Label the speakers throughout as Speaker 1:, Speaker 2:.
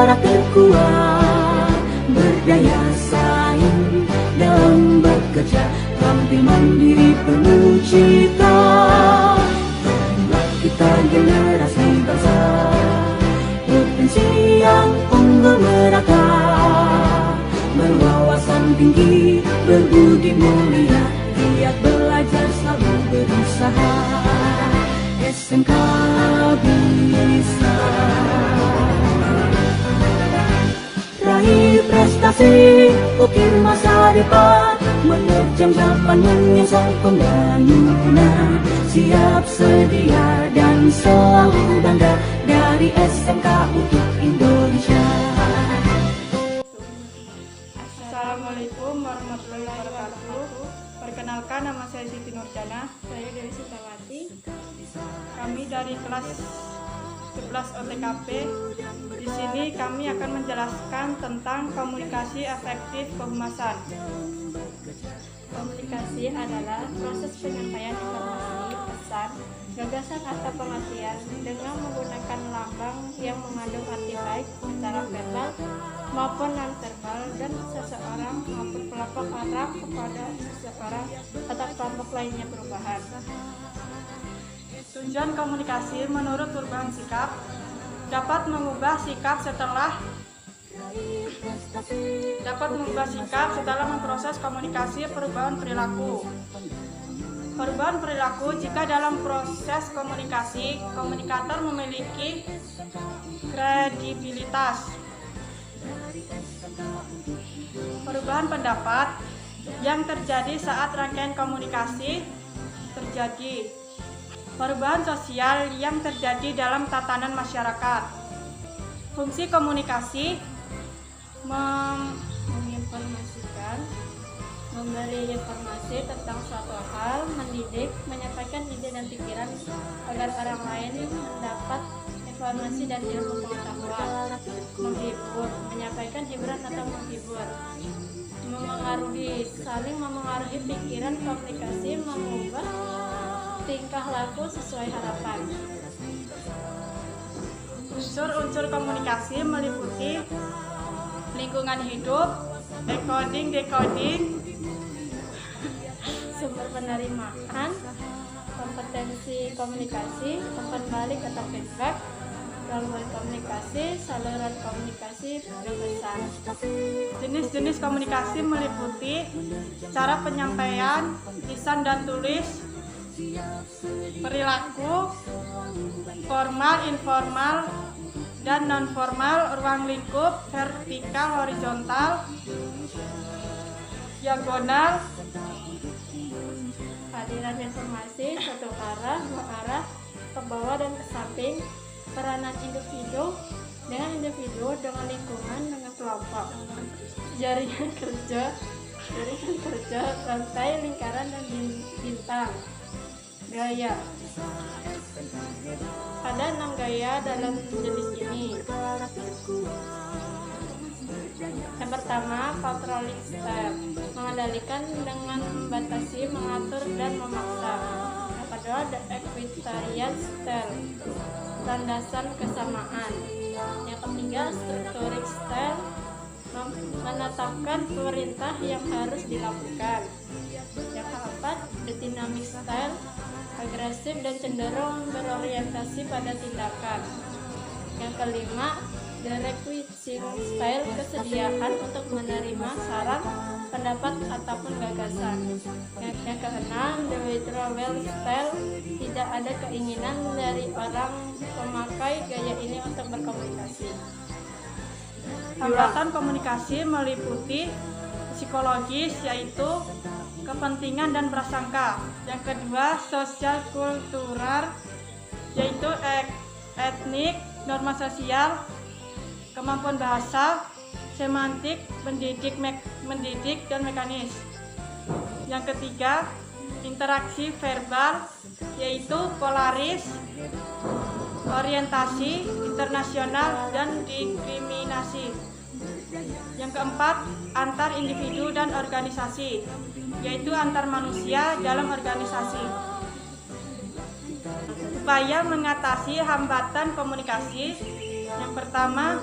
Speaker 1: negara terkuat, berdaya saing dalam bekerja, tampil mandiri penuh cita. Marilah kita generasi bangsa, potensi yang unggul merata, berwawasan tinggi, berbudi mulia, giat belajar selalu berusaha. SMK bisa raih prestasi, ukir masa depan, menerjang zaman menyingsang pembangunan. Siap sedia dan selalu bangga dari SMK untuk Indonesia.
Speaker 2: Assalamualaikum warahmatullahi wabarakatuh. Perkenalkan, nama saya Siti Nurjana.
Speaker 3: Saya Dewi Sitawati.
Speaker 2: Kami dari kelas 11 OTKP. Di sini kami akan menjelaskan tentang komunikasi efektif kehumasan.
Speaker 3: Komunikasi adalah proses penyampaian informasi, pesan, gagasan atau pengertian dengan menggunakan lambang yang mengandung arti baik secara verbal maupun non-verbal, dan seseorang maupun kelompok orang kepada seseorang atau kelompok lainnya perubahan.
Speaker 2: Tujuan komunikasi menurut perubahan sikap dapat mengubah sikap setelah memproses komunikasi perubahan perilaku. Perubahan perilaku jika dalam proses komunikasi, komunikator memiliki kredibilitas. Perubahan pendapat yang terjadi saat rangkaian komunikasi terjadi. Perubahan sosial yang terjadi dalam tatanan masyarakat. Fungsi komunikasi
Speaker 3: Menginformasikan, memberi informasi tentang suatu hal, mendidik, menyampaikan ide dan pikiran agar orang lain mendapat informasi dan ilmu pengetahuan, menghibur, menyampaikan hiburan atau menghibur, memengaruhi, saling memengaruhi pikiran. Komunikasi mengubah tingkah laku sesuai harapan.
Speaker 2: Unsur-unsur komunikasi meliputi lingkungan hidup, decoding,
Speaker 3: Sumber penerimaan, kompetensi komunikasi, umpan balik atau feedback, gangguan komunikasi, saluran komunikasi, pesan.
Speaker 2: Jenis-jenis komunikasi meliputi cara penyampaian, lisan dan tulis, perilaku, formal, informal, dan non-formal, ruang lingkup, vertikal, horizontal, diagonal,
Speaker 3: Aliran informasi satu arah, dua arah, ke bawah dan ke samping, peranan individu dengan lingkungan, dengan kelompok, jaringan kerja, rantai, lingkaran, dan bintang. Gaya. Ada 6 gaya dalam jenis ini. Yang pertama, controlling style, mengendalikan dengan membatasi, mengatur, dan memaksa. Yang kedua, the equitarian style, landasan kesamaan. Yang ketiga, structuring style, menetapkan perintah yang harus dilakukan. Yang keempat, the dynamic style, agresif dan cenderung berorientasi pada tindakan. Yang kelima, the requiescing style, kesediaan untuk menerima saran, pendapat ataupun gagasan. Yang keenam, the withdrawal style, tidak ada keinginan dari orang pemakai gaya ini untuk berkomunikasi.
Speaker 2: Hambatan komunikasi meliputi psikologis, yaitu kepentingan dan prasangka. Yang kedua, sosial kultural, yaitu etnik, norma sosial, kemampuan bahasa, semantik, mendidik dan mekanis. Yang ketiga, interaksi verbal, yaitu polaris, orientasi, internasional, dan diskriminasi. Yang keempat, antar individu dan organisasi, yaitu antar manusia dalam organisasi. Upaya mengatasi hambatan komunikasi. Yang pertama,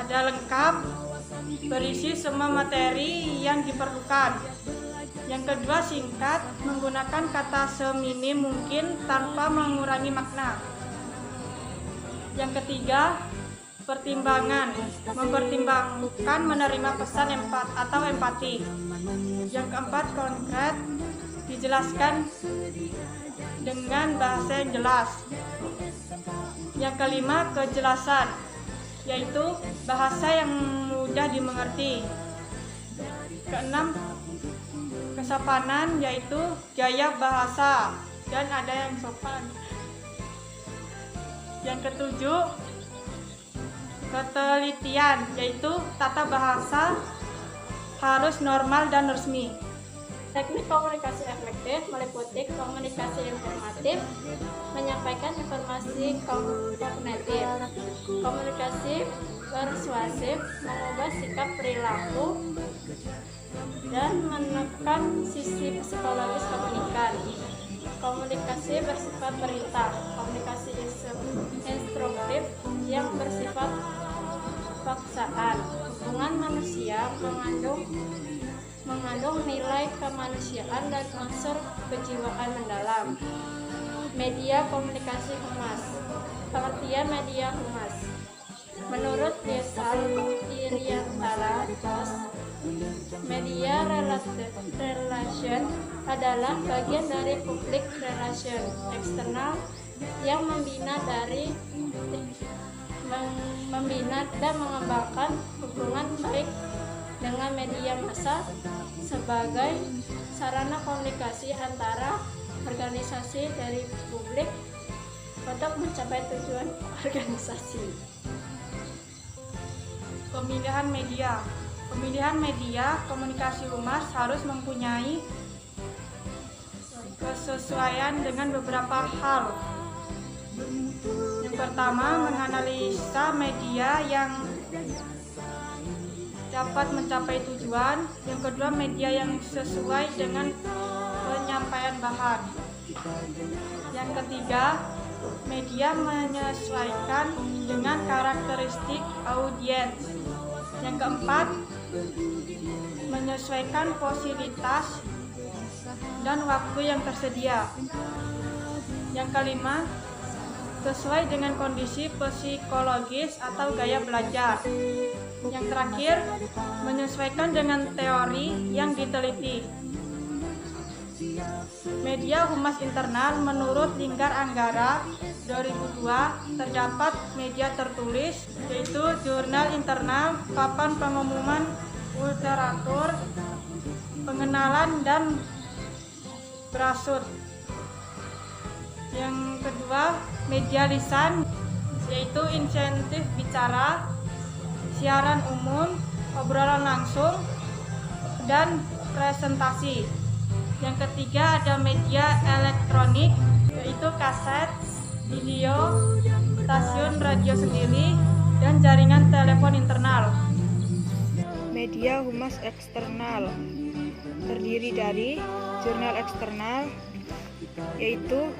Speaker 2: ada lengkap, berisi semua materi yang diperlukan. Yang kedua, singkat, menggunakan kata seminim mungkin tanpa mengurangi makna. Yang ketiga, pertimbangan, mempertimbangkan menerima pesan atau empati. Yang keempat, konkret, dijelaskan dengan bahasa yang jelas. Yang kelima, kejelasan, yaitu bahasa yang mudah dimengerti. Keenam, kesopanan, yaitu gaya bahasa dan ada yang sopan. Yang ketujuh, ketelitian, yaitu tata bahasa harus normal dan resmi.
Speaker 3: Teknik komunikasi efektif meliputi komunikasi informatif, menyampaikan informasi kognitif, komunikasi persuasif, mengubah sikap perilaku, dan menekan sisi psikologis komunikan. Komunikasi bersifat perintah, komunikasi instruktif yang bersifat paksaan. Hubungan manusia mengandung nilai kemanusiaan dan unsur kejiwaan mendalam. Media komunikasi humas. Pengertian media humas. Menurut Yesal Iriantara, media relation adalah bagian dari public relation eksternal yang membina dan mengembangkan hubungan baik dengan media massa sebagai sarana komunikasi antara organisasi dari publik untuk mencapai tujuan organisasi.
Speaker 2: Pemilihan media. Pemilihan media komunikasi humas harus mempunyai kesesuaian dengan beberapa hal. Yang pertama, menganalisa media yang dapat mencapai tujuan. Yang kedua, media yang sesuai dengan penyampaian bahan. Yang ketiga, media menyesuaikan dengan karakteristik audiens. Yang keempat, menyesuaikan fasilitas dan waktu yang tersedia. Yang kelima, sesuai dengan kondisi psikologis atau gaya belajar. Yang terakhir, menyesuaikan dengan teori yang diteliti. Media humas internal menurut Linggar Anggara 2002 terdapat media tertulis, yaitu jurnal internal, papan pengumuman literatur, pengenalan, dan brosur. Yang kedua, media lisan, yaitu insentif bicara, siaran umum, obrolan langsung, dan presentasi. Yang ketiga, ada media elektronik, yaitu kaset, video, stasiun radio sendiri, dan jaringan telepon internal.
Speaker 4: Media humas eksternal terdiri dari jurnal eksternal, yaitu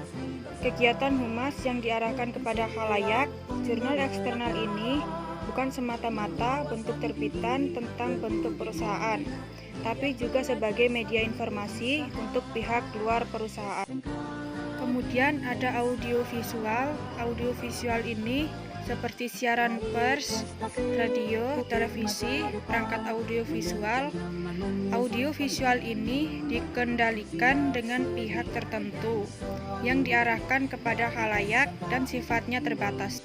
Speaker 4: kegiatan humas yang diarahkan kepada khalayak. Jurnal eksternal ini bukan semata-mata bentuk terbitan tentang bentuk perusahaan, tapi juga sebagai media informasi untuk pihak luar perusahaan. Kemudian ada audiovisual. Audiovisual ini seperti siaran pers, radio, televisi, perangkat audiovisual. Audiovisual ini dikendalikan dengan pihak tertentu yang diarahkan kepada khalayak dan sifatnya terbatas.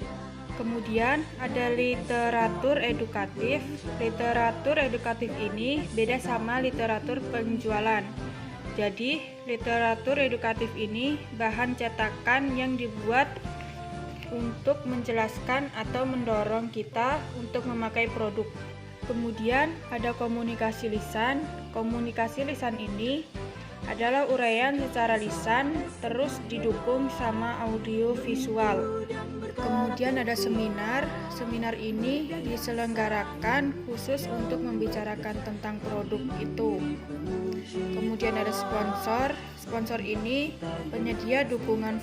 Speaker 4: Kemudian ada literatur edukatif. Literatur edukatif ini beda sama literatur penjualan. Jadi, literatur edukatif ini bahan cetakan yang dibuat untuk menjelaskan atau mendorong kita untuk memakai produk. Kemudian ada komunikasi lisan. Komunikasi lisan ini adalah uraian secara lisan terus didukung sama audio visual. Kemudian ada seminar. Seminar ini diselenggarakan khusus untuk membicarakan tentang produk itu. Kemudian ada sponsor. Sponsor ini penyedia dukungan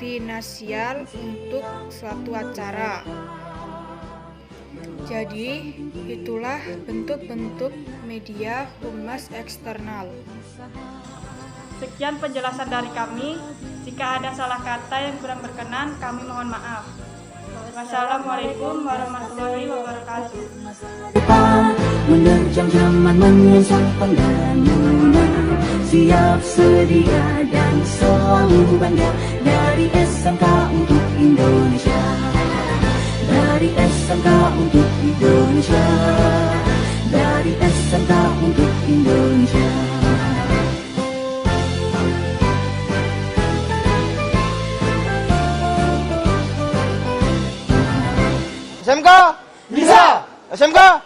Speaker 4: finansial untuk suatu acara. Jadi, itulah bentuk-bentuk media humas eksternal.
Speaker 2: Sekian penjelasan dari kami. Jika ada salah kata yang kurang berkenan, kami mohon maaf. Wassalamualaikum warahmatullahi wabarakatuh.
Speaker 1: depan menerjang zaman menyingsang pembangunan, siap sedia dan selalu bangga dari SMK untuk Indonesia, dari SMK untuk Indonesia, dari SMK untuk Indonesia.
Speaker 5: SMK bisa, SMK